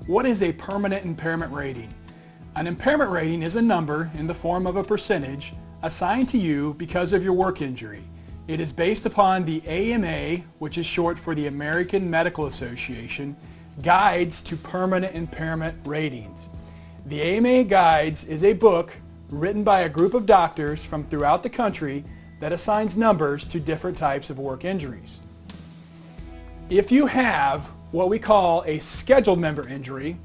What is a permanent impairment rating? An impairment rating is a number in the form of a percentage assigned to you because of your work injury. It is based upon the AMA, which is short for the American Medical Association, Guides to Permanent Impairment Ratings. The AMA Guides is a book written by a group of doctors from throughout the country that assigns numbers to different types of work injuries. If you have what we call a scheduled member injury,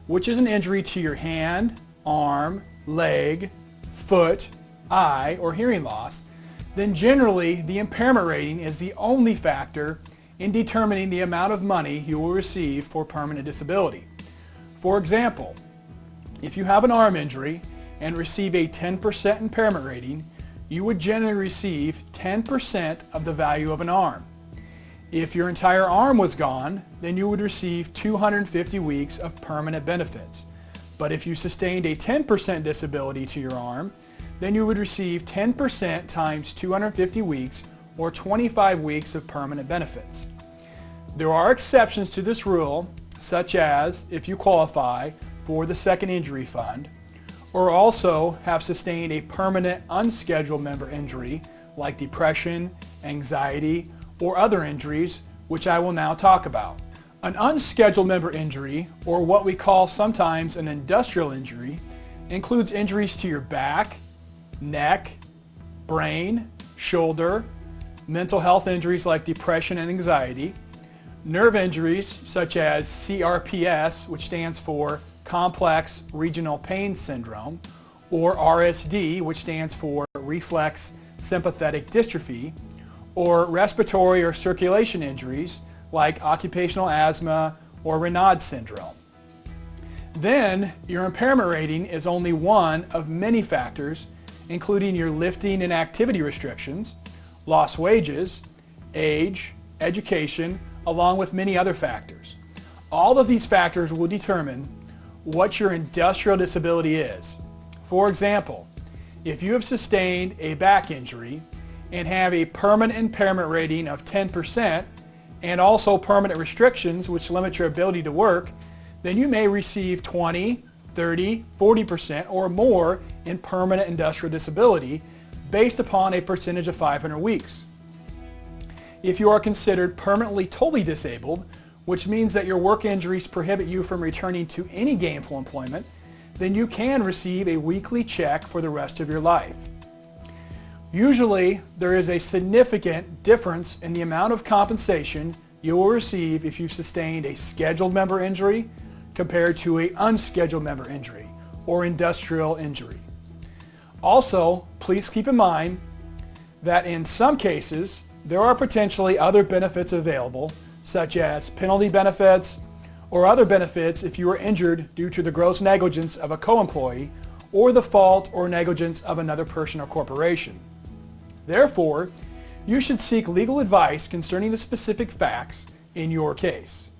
which is an injury to your hand, arm, leg, foot, eye, or hearing loss, then generally the impairment rating is the only factor in determining the amount of money you will receive for permanent disability. For example, if you have an arm injury and receive a 10% impairment rating, you would generally receive 10% of the value of an arm. If your entire arm was gone, then you would receive 250 weeks of permanent benefits. But if you sustained a 10% disability to your arm, then you would receive 10% times 250 weeks, or 25 weeks of permanent benefits. There are exceptions to this rule, such as if you qualify for the second injury fund, or also have sustained a permanent unscheduled member injury like depression, anxiety, or other injuries, which I will now talk about. An unscheduled member injury, or what we call sometimes an industrial injury, includes injuries to your back, neck, brain, shoulder, mental health injuries like depression and anxiety, nerve injuries such as CRPS, which stands for Complex Regional Pain Syndrome, or RSD, which stands for Reflex Sympathetic Dystrophy, or respiratory or circulation injuries like occupational asthma or Raynaud's syndrome. Then your impairment rating is only one of many factors, including your lifting and activity restrictions, lost wages, age, education, along with many other factors. All of these factors will determine what your industrial disability is. For example, if you have sustained a back injury and have a permanent impairment rating of 10% and also permanent restrictions which limit your ability to work, then you may receive 20, 30, 40% or more in permanent industrial disability based upon a percentage of 500 weeks. If you are considered permanently totally disabled, which means that your work injuries prohibit you from returning to any gainful employment, then you can receive a weekly check for the rest of your life. Usually, there is a significant difference in the amount of compensation you will receive if you sustained a scheduled member injury compared to an unscheduled member injury or industrial injury. Also, please keep in mind that in some cases, there are potentially other benefits available, such as penalty benefits or other benefits if you were injured due to the gross negligence of a co-employee or the fault or negligence of another person or corporation. Therefore, you should seek legal advice concerning the specific facts in your case.